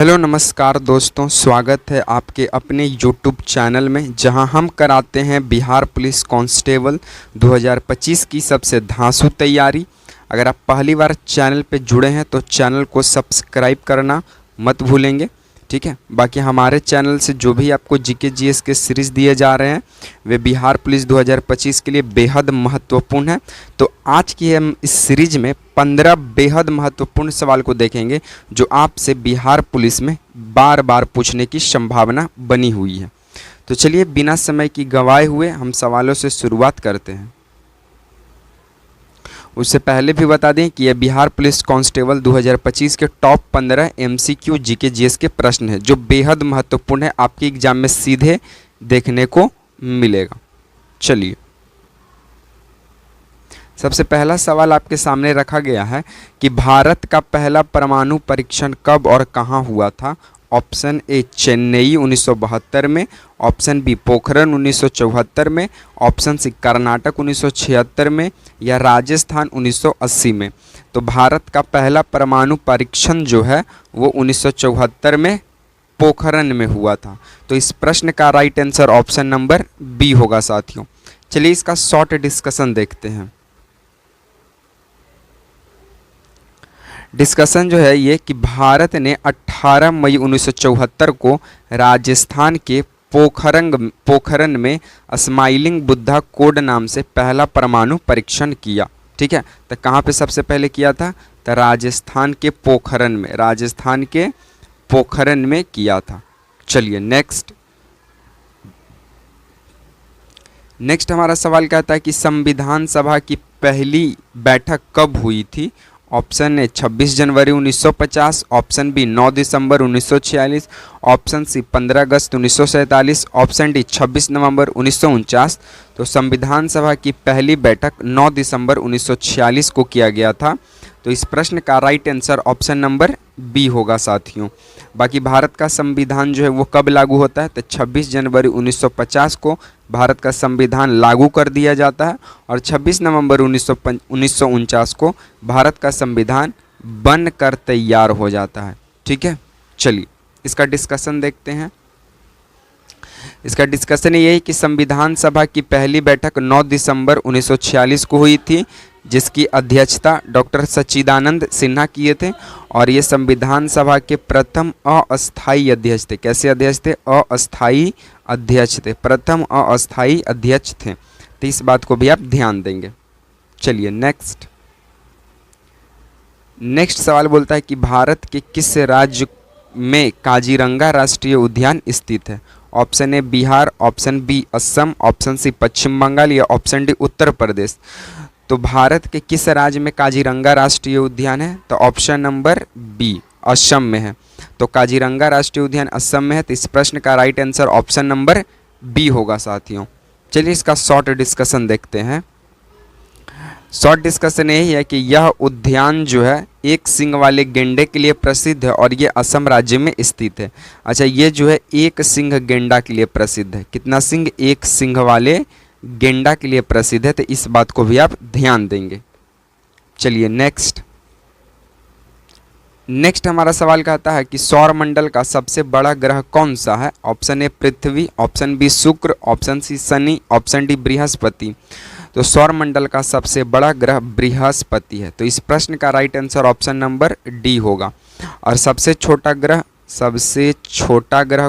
Hello नमस्कार दोस्तों, स्वागत है आपके अपने यूट्यूब चैनल में जहां हम कराते हैं बिहार पुलिस कांस्टेबल 2025 की सबसे धांसू तैयारी। अगर आप पहली बार चैनल पे जुड़े हैं तो चैनल को सब्सक्राइब करना मत भूलेंगे, ठीक है। बाकी हमारे चैनल से जो भी आपको जीके जीएस के सीरीज़ दिए जा रहे हैं वे बिहार पुलिस 2025 के लिए बेहद महत्वपूर्ण है। तो आज की हम इस सीरीज में 15 बेहद महत्वपूर्ण सवाल को देखेंगे जो आपसे बिहार पुलिस में बार बार पूछने की संभावना बनी हुई है। तो चलिए बिना समय की गवाए हुए हम सवालों से शुरुआत करते हैं। उससे पहले भी बता दें कि यह बिहार पुलिस कांस्टेबल 2025 के टॉप 15 एमसीक्यू जीके जीएस के प्रश्न है जो बेहद महत्वपूर्ण है, आपके एग्जाम में सीधे देखने को मिलेगा। चलिए सबसे पहला सवाल आपके सामने रखा गया है कि भारत का पहला परमाणु परीक्षण कब और कहां हुआ था। ऑप्शन ए चेन्नई 1972 में, ऑप्शन बी पोखरण 1974 में, ऑप्शन सी कर्नाटक 1976 में या राजस्थान 1980 में। तो भारत का पहला परमाणु परीक्षण जो है वो 1974 में पोखरण में हुआ था। तो इस प्रश्न का right answer option number B होगा साथियों। चलिए इसका शॉर्ट डिस्कशन देखते हैं। डिस्कशन जो है ये कि भारत ने 18 मई 1974 को राजस्थान के पोखरण में स्माइलिंग बुद्धा कोड नाम से पहला परमाणु परीक्षण किया, ठीक है। तो कहाँ पे सबसे पहले किया था? तो राजस्थान के पोखरण में किया था। चलिए नेक्स्ट हमारा सवाल कहता है कि संविधान सभा की पहली बैठक कब हुई थी। ऑप्शन ए 26 जनवरी 1950, ऑप्शन बी 9 दिसंबर 1946, ऑप्शन सी 15 अगस्त 1947, ऑप्शन डी 26 नवंबर 1949। तो संविधान सभा की पहली बैठक 9 दिसंबर 1946 को किया गया था। तो इस प्रश्न का right answer option number B होगा साथियों। बाकी भारत का संविधान जो है वो कब लागू होता है? तो 26 जनवरी 1950 को भारत का संविधान लागू कर दिया जाता है और 26 नवंबर 1949 को भारत का संविधान बनकर तैयार हो जाता है, ठीक है। चलिए इसका डिस्कशन देखते हैं। इसका डिस्कशन ये है कि संविधान सभा की पहली बैठक 9 दिसंबर 1946 को हुई थी जिसकी अध्यक्षता डॉक्टर सच्चिदानंद सिन्हा किए थे और ये संविधान सभा के प्रथम अस्थायी अध्यक्ष थे। कैसे अध्यक्ष थे? अस्थायी अध्यक्ष थे, प्रथम अस्थायी अध्यक्ष थे। तो इस बात को भी आप ध्यान देंगे। चलिए नेक्स्ट सवाल बोलता है कि भारत के किस राज्य में काजीरंगा राष्ट्रीय उद्यान स्थित है। Option A Bihar, option B Assam, option C Paschim Bengal या ऑप्शन डी उत्तर प्रदेश। तो भारत के किस राज्य में काजीरंगा राष्ट्रीय उद्यान है? तो ऑप्शन नंबर बी असम में है। तो काजीरंगा राष्ट्रीय उद्यान असम में है। तो इस प्रश्न का right answer option number B होगा साथियों। चलिए इसका शॉर्ट डिस्कशन देखते हैं। शॉर्ट डिस्कशन यही है कि यह उद्यान जो है एक सींग वाले गेंडे के लिए प्रसिद्ध है और ये असम राज्य में स्थित है। अच्छा, ये जो है एक सींग गेंडा के लिए प्रसिद्ध है। कितना सींग? एक सींग वाले गेंडा के लिए प्रसिद्ध है। तो इस बात को भी आप ध्यान देंगे। चलिए नेक्स्ट हमारा सवाल कहता है कि सौर मंडल का सबसे बड़ा ग्रह कौन सा है। ऑप्शन ए पृथ्वी, ऑप्शन बी शुक्र, ऑप्शन सी शनि, ऑप्शन डी बृहस्पति। तो सौर मंडल का सबसे बड़ा ग्रह बृहस्पति है। तो इस प्रश्न का right answer option number D होगा। और सबसे छोटा ग्रह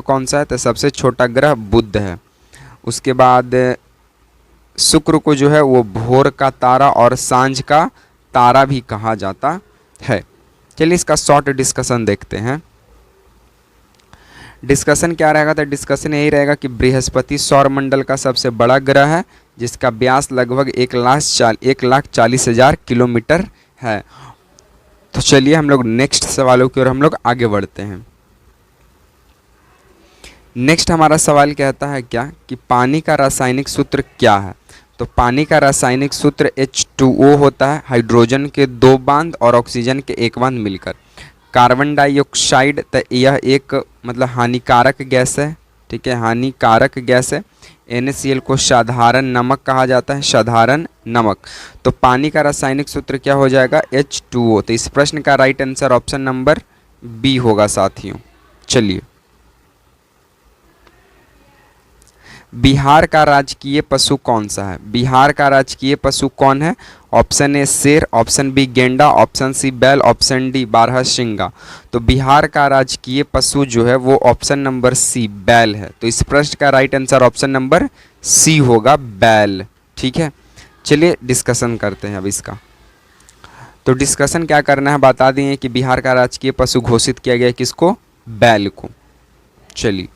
कौन सा है? तो सबसे छोटा ग्रह बुध है। उसके बाद शुक्र को जो है वो भोर का तारा और सांझ का तारा भी कहा जाता है। चलिए इसका शॉर्ट डिस्कशन देखते हैं। डिस्कशन क्या रहेगा? तो डिस्कशन यही रहेगा कि बृहस्पति सौर मंडल का सबसे बड़ा ग्रह है जिसका व्यास लगभग 1,40,000 किलोमीटर है। तो चलिए हम लोग नेक्स्ट सवालों की ओर हम लोग आगे बढ़ते हैं। नेक्स्ट हमारा सवाल कहता है क्या कि पानी का रासायनिक सूत्र क्या है। तो पानी का रासायनिक सूत्र H2O होता है, हाइड्रोजन के 2 बांध और ऑक्सीजन के 1 बांध मिलकर। कार्बन डाइऑक्साइड तो यह एक हानिकारक गैस है, ठीक है, हानिकारक गैस है। NaCl को साधारण नमक कहा जाता है, साधारण नमक। तो पानी का रासायनिक सूत्र क्या हो जाएगा? H2O। तो इस प्रश्न का right answer option number B होगा साथियों। चलिए, बिहार का राजकीय पशु कौन सा है? बिहार का राजकीय पशु कौन है? ऑप्शन ए शेर, ऑप्शन बी गेंडा, ऑप्शन सी बैल, ऑप्शन डी बारहसिंगा। तो बिहार का राजकीय पशु जो है वो ऑप्शन नंबर सी बैल है। तो इस प्रश्न का right answer option number C होगा, बैल। ठीक है, चलिए डिस्कशन करते हैं अब इसका। तो डिस्कशन क्या करना है बता दिए कि बिहार का राजकीय पशु घोषित किया गया किसको? बैल को। चलिए,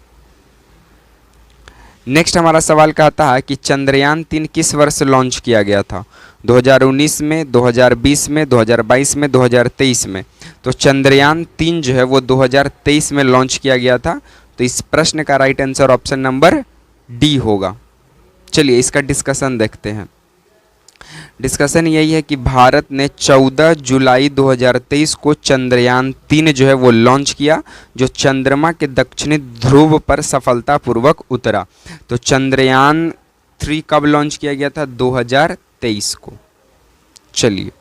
नेक्स्ट हमारा सवाल कहता है कि चंद्रयान 3 किस वर्ष लॉन्च किया गया था? 2019 में, 2020 में, 2022 में, 2023 में। तो चंद्रयान 3 जो है वो 2023 में लॉन्च किया गया था। तो इस प्रश्न का right answer option number D होगा। चलिए इसका डिस्कशन देखते हैं। डिस्कशन यही है कि भारत ने 14 जुलाई 2023 को चंद्रयान 3 जो है वो लॉन्च किया, जो चंद्रमा के दक्षिणी ध्रुव पर सफलतापूर्वक उतरा। तो चंद्रयान 3 कब लॉन्च किया गया था? 2023 को। चलिए,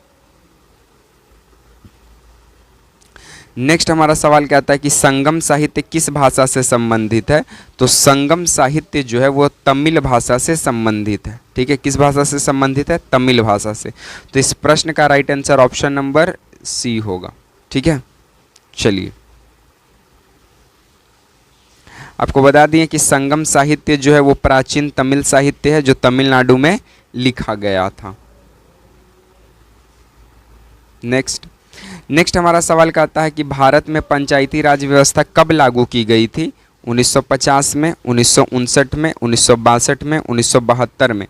नेक्स्ट हमारा सवाल कहता है कि संगम साहित्य किस भाषा से संबंधित है? तो संगम साहित्य जो है वो तमिल भाषा से संबंधित है। ठीक है, किस भाषा से संबंधित है? तमिल भाषा से। तो इस प्रश्न का right answer option number C होगा। ठीक है, चलिए आपको बता दिए कि संगम साहित्य जो है वो प्राचीन तमिल साहित्य है, जो तमिलनाडु में लिखा गया था। नेक्स्ट हमारा सवाल कहता है कि भारत में पंचायती राज व्यवस्था कब लागू की गई थी? 1950 में, 1959 में, 1962 में, 1972 में।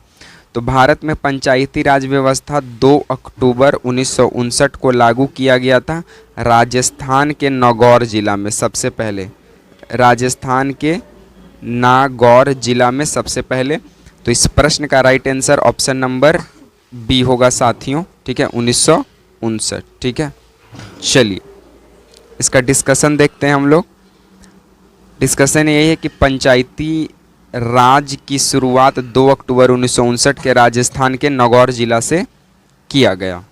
तो भारत में पंचायती राज व्यवस्था 2 अक्टूबर 1959 को लागू किया गया था, राजस्थान के नागौर जिला में सबसे पहले। राजस्थान के नागौर जिला में सबसे पहले। तो इस प्रश्न का right answer option number B होगा साथियों। ठीक है, 1959। ठीक है, चलिए इसका डिस्कशन देखते हैं हम लोग। डिस्कशन यही है कि पंचायती राज की शुरुआत 2 अक्टूबर 1959 के राजस्थान के नागौर जिला से किया गया।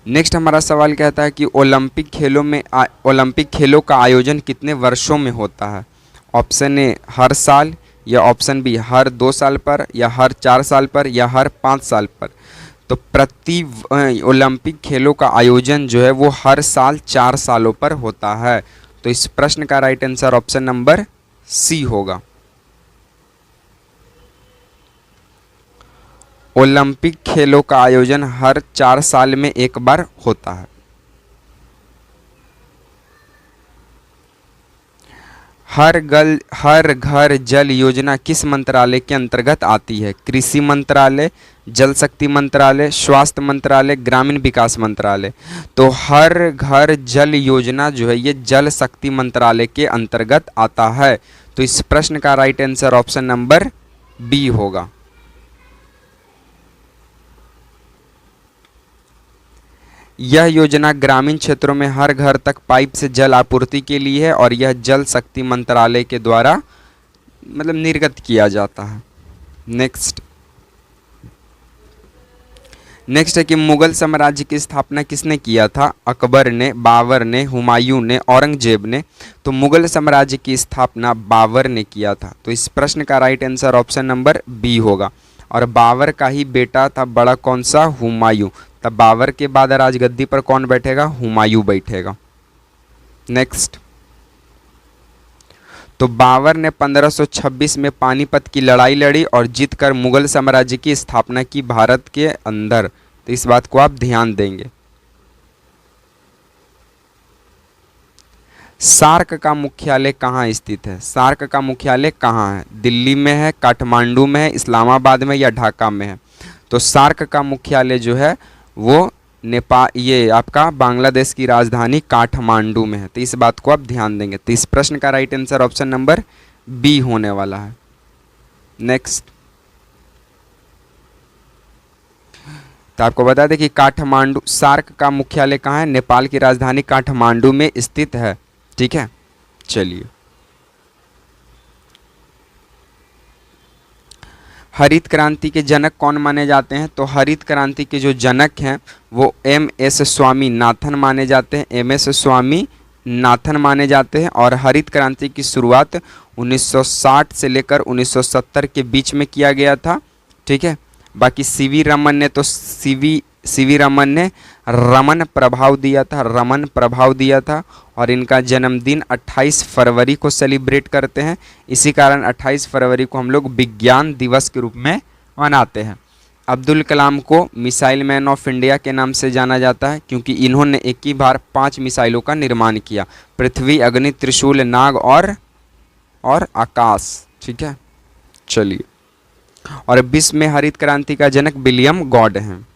नेक्स्ट हमारा सवाल कहता है कि ओलंपिक खेलों का आयोजन कितने वर्षों में होता है? ऑप्शन ए हर साल, या ऑप्शन बी हर 2 साल पर, या हर 4 साल पर, या हर 5 साल पर। तो प्रति ओलंपिक खेलों का आयोजन जो है वो हर साल 4 सालों पर होता है। तो इस प्रश्न का right answer option number C होगा। ओलंपिक खेलों का आयोजन हर 4 साल में एक बार होता है। हर घर जल योजना किस मंत्रालय के अंतर्गत आती है? कृषि मंत्रालय, जल शक्ति मंत्रालय, स्वास्थ्य मंत्रालय, ग्रामीण विकास मंत्रालय। तो हर घर जल योजना जो है ये जल शक्ति मंत्रालय के अंतर्गत आता है। तो इस प्रश्न का right answer option number B होगा। यह योजना ग्रामीण क्षेत्रों में हर घर तक पाइप से जल आपूर्ति के लिए है, और यह जल शक्ति मंत्रालय के द्वारा निर्गत किया जाता है। नेक्स्ट है कि मुगल साम्राज्य की स्थापना किसने किया था? अकबर ने, बाबर ने, हुमायूं ने, औरंगजेब ने। तो मुगल साम्राज्य की स्थापना बाबर ने किया था। तो इस प्रश्न का right answer option number B होगा। और बाबर का ही बेटा था बड़ा कौन सा? हुमायूं। तब बाबर के बाद राजगद्दी पर कौन बैठेगा? हुमायूं बैठेगा। नेक्स्ट, तो बाबर ने 1526 में पानीपत की लड़ाई लड़ी और जीतकर मुगल साम्राज्य की स्थापना की भारत के अंदर। तो इस बात को आप ध्यान देंगे। सार्क का मुख्यालय कहाँ स्थित है? सार्क का मुख्यालय कहाँ है? दिल्ली में है, काठमांडू में है, इस्लामाबाद में, या ढाका में है? तो सार्क का मुख्यालय जो है वो ये आपका बांग्लादेश की राजधानी काठमांडू में है। तो इस बात को आप ध्यान देंगे। तो इस प्रश्न का right answer option number B होने वाला है। नेक्स्ट, तो आपको बता दें कि काठमांडू, सार्क का मुख्यालय कहाँ है? नेपाल की राजधानी काठमांडू में स्थित है। ठीक है, चलिए हरित क्रांति के जनक कौन माने जाते हैं? तो हरित क्रांति के जो जनक हैं वो एम.एस. स्वामीनाथन माने जाते हैं, एम.एस. स्वामीनाथन माने जाते हैं। और हरित क्रांति की शुरुआत 1960 से लेकर 1970 के बीच में किया गया था। ठीक है, बाकी सीवी रमन ने तो सीवी रमन ने रमन प्रभाव दिया था, रमन प्रभाव दिया था। और इनका जन्मदिन 28 फरवरी को सेलिब्रेट करते हैं। इसी कारण 28 फरवरी को हम लोग विज्ञान दिवस के रूप में मनाते हैं। अब्दुल कलाम को मिसाइल मैन ऑफ इंडिया के नाम से जाना जाता है क्योंकि इन्होंने एक ही बार 5 मिसाइलों का निर्माण किया, पृथ्वी, अग्नि, त्रिशूल, नाग और आकाश। ठीक है, चलिए। और विश्व में हरित क्रांति का जनक विलियम गॉड हैं।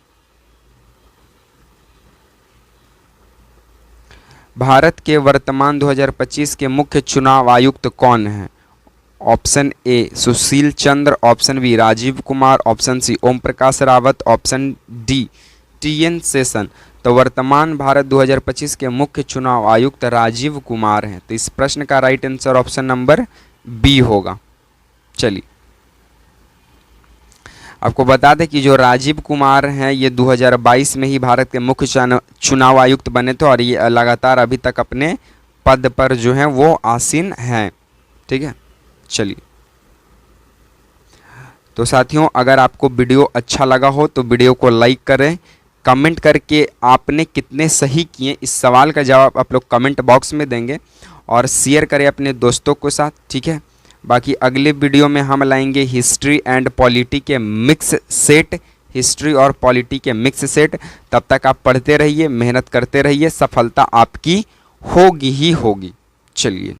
भारत के वर्तमान 2025 के मुख्य चुनाव आयुक्त कौन हैं? Option A Sushil Chandra, option B Rajiv Kumar, option C Om Prakash Rawat, option D T N. Seshan. तो वर्तमान भारत 2025 के मुख्य चुनाव आयुक्त राजीव कुमार हैं। तो इस प्रश्न का right answer option number B होगा। चलिए, आपको बता दें कि जो राजीव कुमार हैं ये 2022 में ही भारत के मुख्य चुनाव आयुक्त बने थे और ये लगातार अभी तक अपने पद पर जो हैं वो आसीन हैं। ठीक है, चलिए। तो साथियों, अगर आपको वीडियो अच्छा लगा हो तो वीडियो को लाइक करें, कमेंट करके आपने कितने सही किए इस सवाल का जवाब आप लोग कमेंट बॉक्स में देंगे, और शेयर करें अपने दोस्तों के साथ। ठीक है, बाकी अगले वीडियो में हम लाएंगे हिस्ट्री एंड पॉलिटी के मिक्स सेट, हिस्ट्री और पॉलिटी के मिक्स सेट। तब तक आप पढ़ते रहिए, मेहनत करते रहिए, सफलता आपकी होगी ही होगी। चलिए।